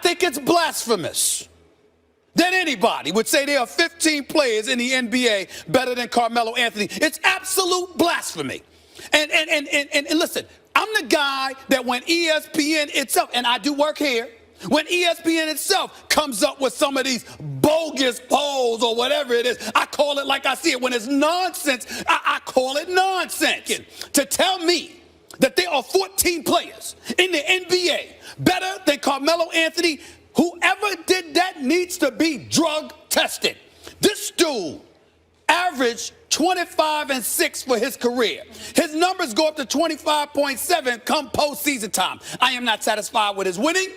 think it's blasphemous that anybody would say there are 15 players in the NBA better than Carmelo Anthony. It's absolute blasphemy. And listen, I'm the guy that when ESPN itself, and I do work here, when ESPN itself comes up with some of these bogus polls or whatever it is, I call it like I see it. When it's nonsense, I call it nonsense. To tell me that there are 14 players in the NBA better than Carmelo Anthony, whoever did that needs to be drug tested. This dude averaged 25 and 6 for his career. His numbers go up to 25.7 come postseason time. I am not satisfied with his winning.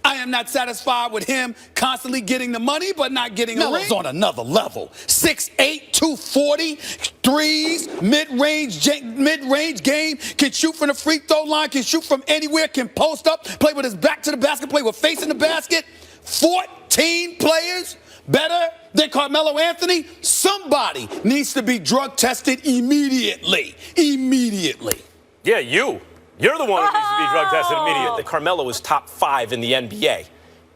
I am not satisfied with him constantly getting the money but not getting a ring. Melo's on another level. 6'8", 240, threes, mid-range game, can shoot from the free throw line, can shoot from anywhere, can post up, play with his back to the basket, play with facing the basket. 14 players better than Carmelo Anthony? Somebody needs to be drug tested immediately. Immediately. Yeah, you. You're the one who needs to be drug tested immediately. Carmelo is top 5 in the NBA.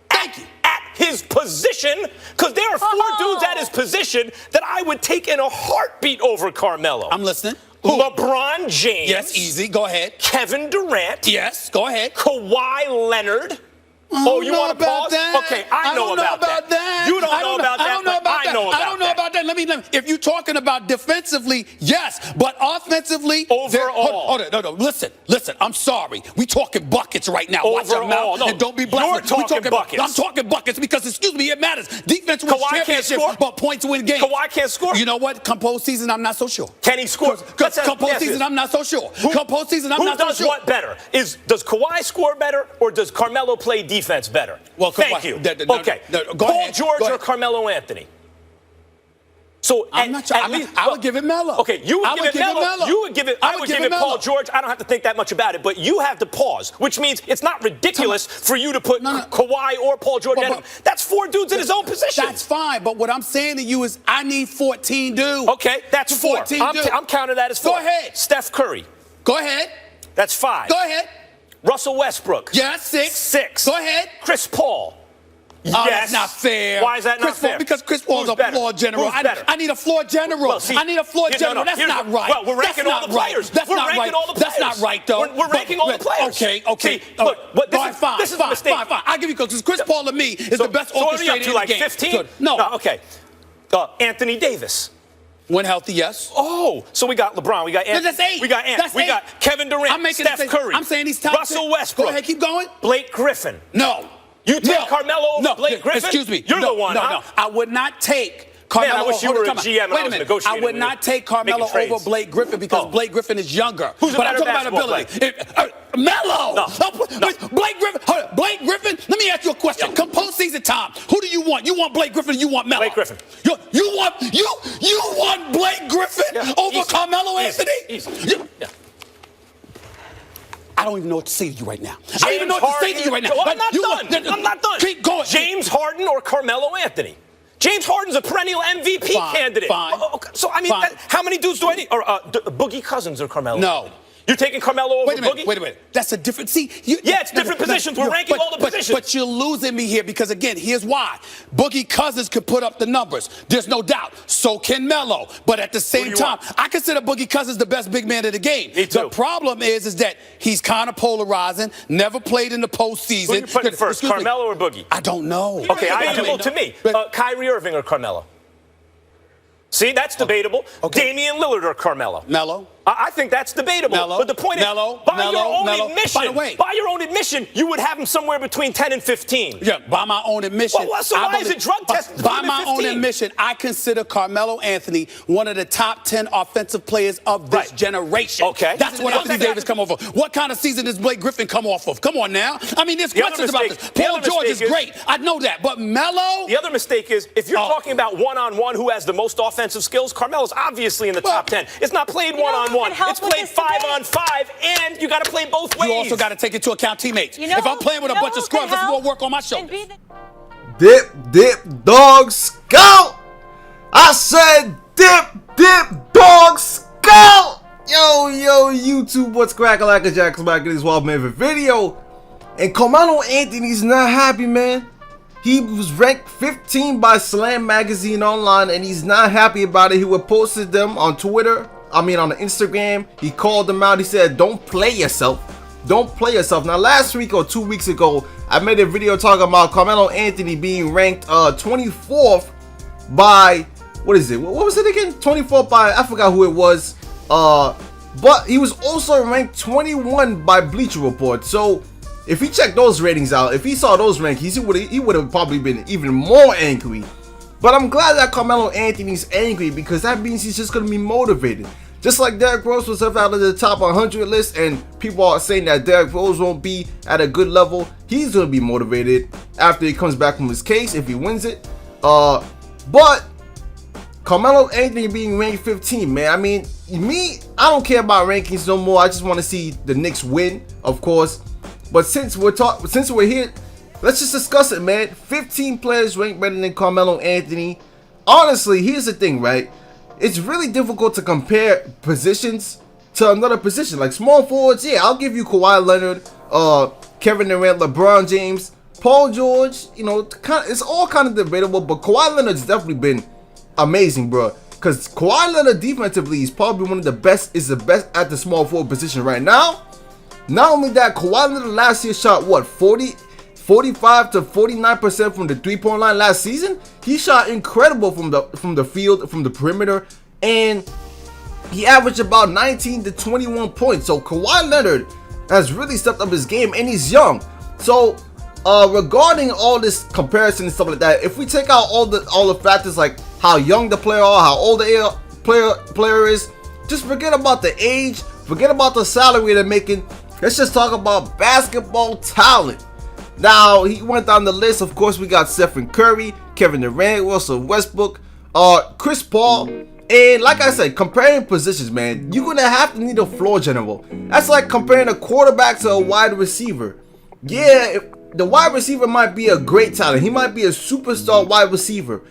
Thank you. At his position, because there are 4 dudes at his position that I would take in a heartbeat over Carmelo. I'm listening. Who? LeBron James. Yes, easy. Go ahead. Kevin Durant. Yes, go ahead. Kawhi Leonard. Oh, you want to pause? That. Okay, I know about that. You don't know about that. I don't know about that. I don't know about that. Let me. If you're talking about defensively, yes, but offensively, overall. No. Listen. I'm sorry. We talking buckets right now. Overall, watch your mouth and don't be blasphemous. You're talking buckets. I'm talking buckets because, excuse me, it matters. Defense wins championships, but points win games. Kawhi can't score. You know what? Come postseason, I'm not so sure. Can he score? Come postseason, I'm not so sure. Come postseason, I'm not so sure. Who does what better? Does Kawhi score better or does Carmelo play defense better? Well, thank you. Okay. Paul George or Carmelo Anthony? So I would give it Melo. Okay, you would give it Melo. You would give it. I would give it Paul George. I don't have to think that much about it, but you have to pause, which means it's not ridiculous for you to put Kawhi or Paul George in. That's 4 dudes in his own position. That's fine, but what I'm saying to you is I need 14 dudes. Okay, that's 4. 14 dudes. I'm counting that as 4. Go ahead. Steph Curry. Go ahead. That's 5. Go ahead. Russell Westbrook. Yeah, 6. 6. Go ahead. Chris Paul. Oh, yes. That's not fair. Why is that not fair? Because Chris Paul's a floor general. I need a floor general. Well, see, I need a floor general. That's not right. Well, we're ranking all the players. That's not right. That's not right, though. We're ranking all the players. Okay. See, look, this is a mistake. Fine. I'll give you because Chris Paul to me is the best orchestrator in the game. 15? No. Okay. Anthony Davis. When healthy, yes. Oh, so we got LeBron, we got Anthony. That's 8. We got Anthony. We got Kevin Durant, Steph Curry. I'm saying he's top 10. Russell Westbrook. Go ahead, keep going. Blake Griffin. No. You take Carmelo over Blake Griffin? Excuse me. You're the one, No. I would not take Carmelo. Man, I wish you were a GM and I was negotiating. I would not take Carmelo over Blake Griffin because Blake Griffin is younger. Who's a better basketball player? Melo. No. Blake Griffin. Hold on. Blake Griffin. Let me ask you a question. Come postseason time. Who do you want? You want Blake Griffin or you want Melo? Blake Griffin. You want Blake Griffin over Carmelo Anthony? Easy. Yeah. I don't even know what to say to you right now. I don't even know what to say to you right now. I'm not done. Keep going. James Harden or Carmelo Anthony? James Harden's a perennial MVP candidate. Fine. So, I mean, how many dudes do I need? Or Boogie Cousins or Carmelo? No. You're taking Carmelo over Boogie? Wait a minute. That's a different. It's different positions. We're ranking all the positions. But you're losing me here because, again, here's why. Boogie Cousins could put up the numbers. There's no doubt. So can Melo. But at the same time, I consider Boogie Cousins the best big man of the game. Me too. The problem is that he's kind of polarizing, never played in the postseason. Who are you putting first, Carmelo or Boogie? I don't know. Okay, to me. Kyrie Irving or Carmelo? See, that's debatable. Okay. Damian Lillard or Carmelo? Melo. I think that's debatable. But the point is, by your own admission, you would have him somewhere between 10 and 15. Yeah, by my own admission. So why is it drug tested? By my own admission, I consider Carmelo Anthony one of the top 10 offensive players of this generation. Okay. That's what Anthony Davis come off of. What kind of season does Blake Griffin come off of? Come on now. I mean, there's questions about this. Paul George is great. I know that. But Melo? The other mistake is, if you're talking about one-on-one who has the most offensive skills, Carmelo's obviously in the top 10. It's not played one-on-one. It's played 5-on-5, and you got to play both ways. You also got to take into account teammates. If I'm playing with a bunch of scrubs, that's more work on my shoulders. Dip, dog, scout. I said dip, dog, scout. Yo, YouTube, what's crackalackajackasmacin? This Waffleman video. And Carmelo Anthony's not happy, man. He was ranked 15 by Slam Magazine online, and he's not happy about it. He would posted them on Twitter. On the Instagram. He called them out. He said, "Don't play yourself. Don't play yourself." Now, last week or 2 weeks ago, I made a video talking about Carmelo Anthony being ranked 24th by, what is it? What was it again? 24th by, I forgot who it was. But he was also ranked 21 by Bleacher Report. So if he checked those ratings out, if he saw those rankings, he would have probably been even more angry. But I'm glad that Carmelo Anthony's angry, because that means he's just going to be motivated. Just like Derrick Rose was left out of the top 100 list, and people are saying that Derrick Rose won't be at a good level, he's going to be motivated after he comes back from his case, if he wins it. But Carmelo Anthony being ranked 15, man, I mean, I don't care about rankings no more. I just want to see the Knicks win, of course. But since we're here, let's just discuss it, man. 15 players ranked better than Carmelo Anthony. Honestly, here's the thing, right? It's really difficult to compare positions to another position. Like small forwards, yeah, I'll give you Kawhi Leonard, Kevin Durant, LeBron James, Paul George. You know, it's all kind of debatable, but Kawhi Leonard's definitely been amazing, bro. Because Kawhi Leonard defensively is probably one of the best at the small forward position right now. Not only that, Kawhi Leonard last year shot what, 45 to 49% from the three-point line last season. He shot incredible from the field, from the perimeter, and he averaged about 19 to 21 points. So Kawhi Leonard has really stepped up his game, and he's young. So regarding all this comparison and stuff like that, if we take out all the factors like how young the player are, how old the player is, just forget about the age, forget about the salary they're making. Let's just talk about basketball talent. Now, he went down the list. Of course, we got Stephen Curry, Kevin Durant, Russell Westbrook, Chris Paul. And like I said, comparing positions, man, you're going to have to need a floor general. That's like comparing a quarterback to a wide receiver. Yeah, the wide receiver might be a great talent. He might be a superstar wide receiver.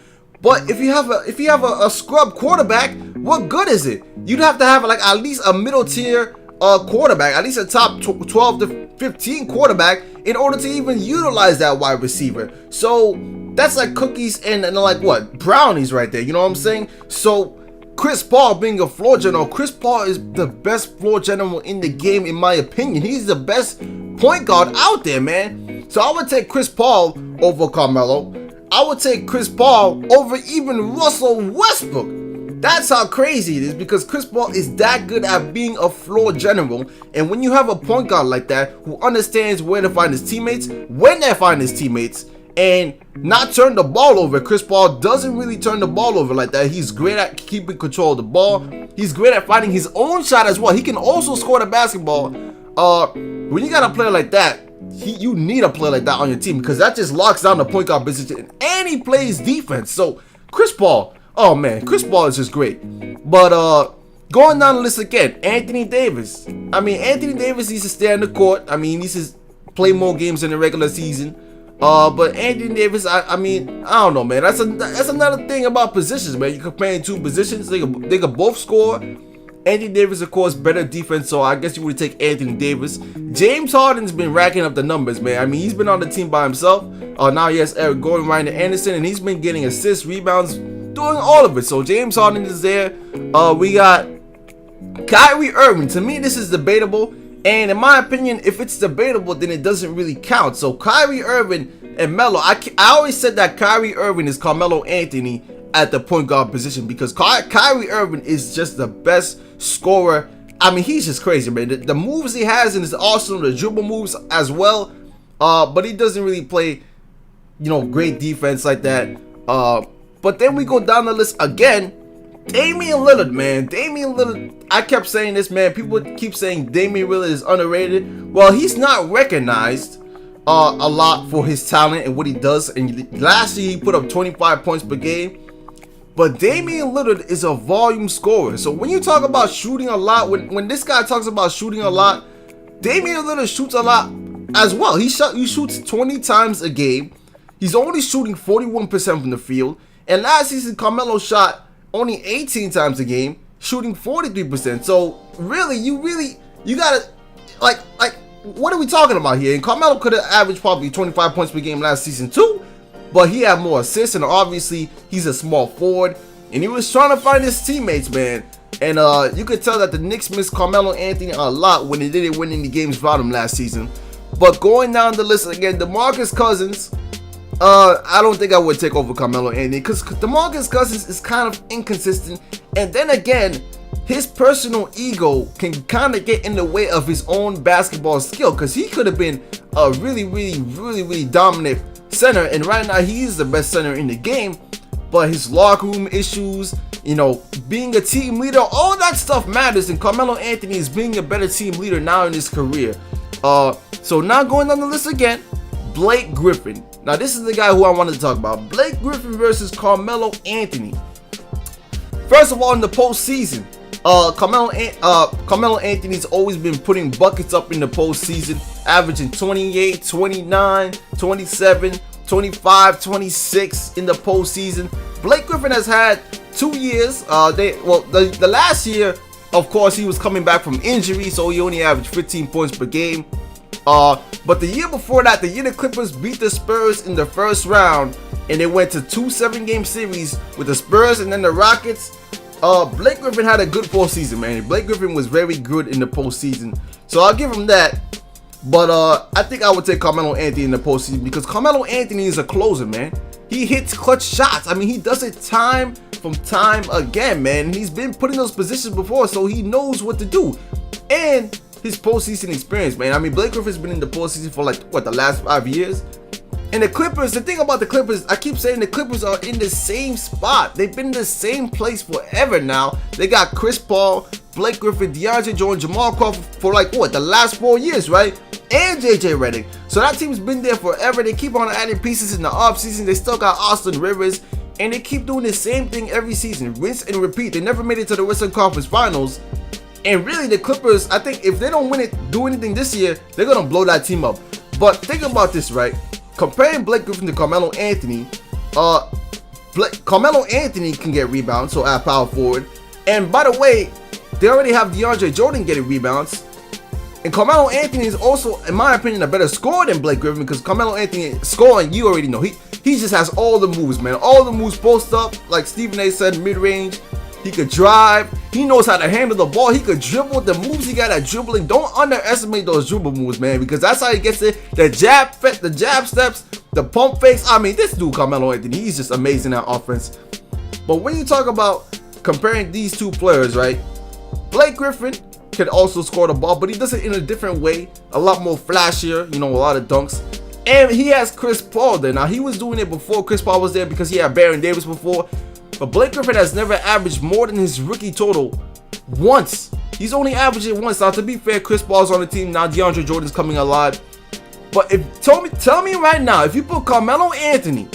But if you have a scrub quarterback, what good is it? You'd have to have like at least a middle tier quarterback, at least a top 12 to 15 quarterback in order to even utilize that wide receiver. So that's like cookies and like what, brownies right there, you know what I'm saying? So Chris Paul being a floor general, Chris Paul is the best floor general in the game in my opinion. He's the best point guard out there, man. So I would take Chris Paul over Carmelo. I would take Chris Paul over even Russell Westbrook. That's how crazy it is, because Chris Paul is that good at being a floor general. And when you have a point guard like that who understands where to find his teammates, when they find his teammates, and not turn the ball over. Chris Paul doesn't really turn the ball over like that. He's great at keeping control of the ball. He's great at finding his own shot as well. He can also score the basketball. When you got a player like that, you need a player like that on your team, because that just locks down the point guard position and he plays defense. So Chris Paul, oh man, Chris Paul is just great. But going down the list again, Anthony Davis. I mean, Anthony Davis needs to stay on the court. I mean, he needs to play more games in the regular season. But Anthony Davis, I mean, I don't know, man. That's another thing about positions, man. You're comparing two positions. They could both score. Anthony Davis, of course, better defense, so I guess you would take Anthony Davis. James Harden's been racking up the numbers, man. I mean, he's been on the team by himself. Now he has Eric Gordon, Ryan Anderson, and he's been getting assists, rebounds, doing all of it. So James Harden is there. We got Kyrie Irving. To me, this is debatable. And in my opinion, if it's debatable, then it doesn't really count. So Kyrie Irving and Melo, I always said that Kyrie Irving is Carmelo Anthony at the point guard position, because Kyrie Irving is just the best scorer. I mean, he's just crazy, man. The moves he has in his arsenal, the dribble moves as well. But he doesn't really play, great defense like that. But then we go down the list again. Damian Lillard, man. Damian Lillard, I kept saying this, man. People keep saying Damian Lillard is underrated. Well, he's not recognized a lot for his talent and what he does. And last year, he put up 25 points per game. But Damian Lillard is a volume scorer. So when you talk about shooting a lot, when this guy talks about shooting a lot, Damian Lillard shoots a lot as well. He shoots 20 times a game. He's only shooting 41% from the field. And last season, Carmelo shot only 18 times a game, shooting 43%. So really, you gotta like what are we talking about here? And Carmelo could have averaged probably 25 points per game last season too, but he had more assists, and obviously he's a small forward, and he was trying to find his teammates, man. And you could tell that the Knicks missed Carmelo Anthony a lot when they didn't win any games without him last season. But going down the list again, DeMarcus Cousins, I don't think I would take over Carmelo Anthony because DeMarcus Cousins is kind of inconsistent, and then again, his personal ego can kind of get in the way of his own basketball skill, because he could have been a really dominant center, and right now he is the best center in the game, but his locker room issues, you know, being a team leader, all that stuff matters, and Carmelo Anthony is being a better team leader now in his career. So now going down the list again, Blake Griffin. Now this is the guy who I wanted to talk about. Blake Griffin versus Carmelo Anthony. First of all, in the postseason, Carmelo Anthony's always been putting buckets up in the postseason, averaging 28, 29, 27, 25, 26 in the postseason. Blake Griffin has had 2 years. The last year, of course, he was coming back from injury, so he only averaged 15 points per game. But the year before that, the year the Clippers beat the Spurs in the first round, and they went to 2 7-game series with the Spurs and then the Rockets. Blake Griffin had a good postseason, man. Blake Griffin was very good in the postseason, so I'll give him that. But I think I would take Carmelo Anthony in the postseason because Carmelo Anthony is a closer, man. He hits clutch shots. I mean, he does it time from time again, man. He's been put in those positions before, so he knows what to do. And his postseason experience, man. I mean, Blake Griffin's been in the postseason for like, what, the last 5 years? And the Clippers, the thing about the Clippers, I keep saying the Clippers are in the same spot. They've been in the same place forever now. They got Chris Paul, Blake Griffin, DeAndre Jordan, Jamal Crawford for like, what, the last 4 years, right? And JJ Redick. So that team's been there forever. They keep on adding pieces in the offseason. They still got Austin Rivers. And they keep doing the same thing every season. Rinse and repeat. They never made it to the Western Conference Finals. And really, the Clippers, I think if they don't do anything this year, they're going to blow that team up. But think about this, right? Comparing Blake Griffin to Carmelo Anthony, Carmelo Anthony can get rebounds, so at power forward. And by the way, they already have DeAndre Jordan getting rebounds. And Carmelo Anthony is also, in my opinion, a better scorer than Blake Griffin, because Carmelo Anthony scoring, you already know. He just has all the moves, man. All the moves, post up, like Stephen A said, mid-range. He could drive. He knows how to handle the ball. He could dribble. The moves he got at dribbling. Don't underestimate those dribble moves, man, because that's how he gets it. The jab steps, the pump fakes. I mean, this dude, Carmelo Anthony, he's just amazing at offense. But when you talk about comparing these two players, right? Blake Griffin can also score the ball, but he does it in a different way. A lot more flashier, you know, a lot of dunks. And he has Chris Paul there. Now, he was doing it before Chris Paul was there because he had Baron Davis before. But Blake Griffin has never averaged more than his rookie total once. He's only averaged it once. Now, to be fair, Chris Paul's on the team. Now, DeAndre Jordan's coming alive. But tell me right now, if you put Carmelo Anthony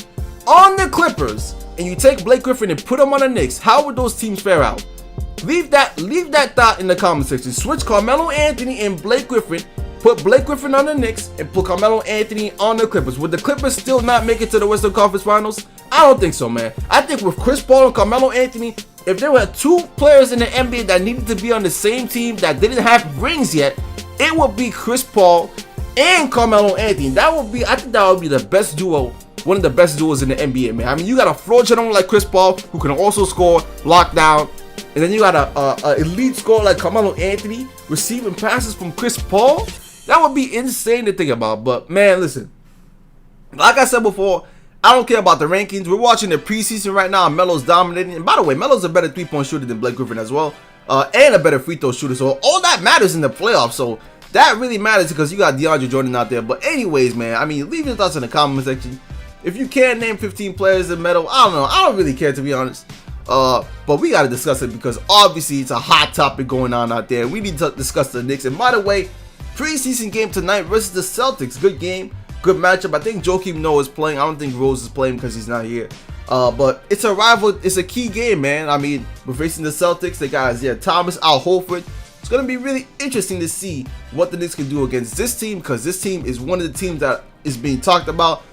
on the Clippers and you take Blake Griffin and put him on the Knicks, how would those teams fare out? Leave that thought in the comment section. Switch Carmelo Anthony and Blake Griffin. Put Blake Griffin on the Knicks and put Carmelo Anthony on the Clippers. Would the Clippers still not make it to the Western Conference Finals? I don't think so, man. I think with Chris Paul and Carmelo Anthony, if there were 2 players in the NBA that needed to be on the same team that didn't have rings yet, it would be Chris Paul and Carmelo Anthony. I think that would be the best duo, one of the best duos in the NBA, man. I mean, you got a floor general like Chris Paul who can also score, lock down, and then you got a elite scorer like Carmelo Anthony receiving passes from Chris Paul. That would be insane to think about. But man, listen, like I said before, I don't care about the rankings. We're watching the preseason right now. Melo's dominating. And by the way, Melo's a better 3-point shooter than Blake Griffin as well, and a better free throw shooter. So all that matters in the playoffs. So that really matters because you got DeAndre Jordan out there. But anyways, man, I mean, leave your thoughts in the comment section. If you can't name 15 players in Melo, I don't know. I don't really care, to be honest. But we got to discuss it because obviously it's a hot topic going on out there. We need to discuss the Knicks. And by the way, preseason game tonight versus the Celtics. Good game, good matchup. I think Joakim Noah is playing. I don't think Rose is playing because he's not here. But it's a rival. It's a key game, man. I mean, we're facing the Celtics. They got Isaiah Thomas, Al Horford. It's going to be really interesting to see what the Knicks can do against this team, because this team is one of the teams that is being talked about,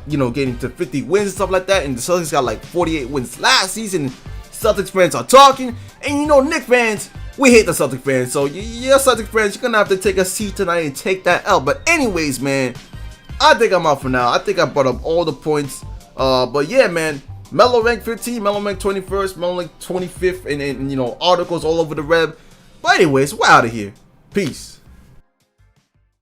you know, getting to 50 wins and stuff like that. And the Celtics got like 48 wins last season. Celtics fans are talking. And you know, Knicks fans, we hate the Celtic fans. So you're Celtic fans, you're gonna have to take a seat tonight and take that L. But anyways, man, I think I'm out for now. I think I brought up all the points. But yeah, man, Melo ranked 15, Melo ranked 21st, Melo ranked 25th, and you know, articles all over the web. But anyways, we're out of here. Peace.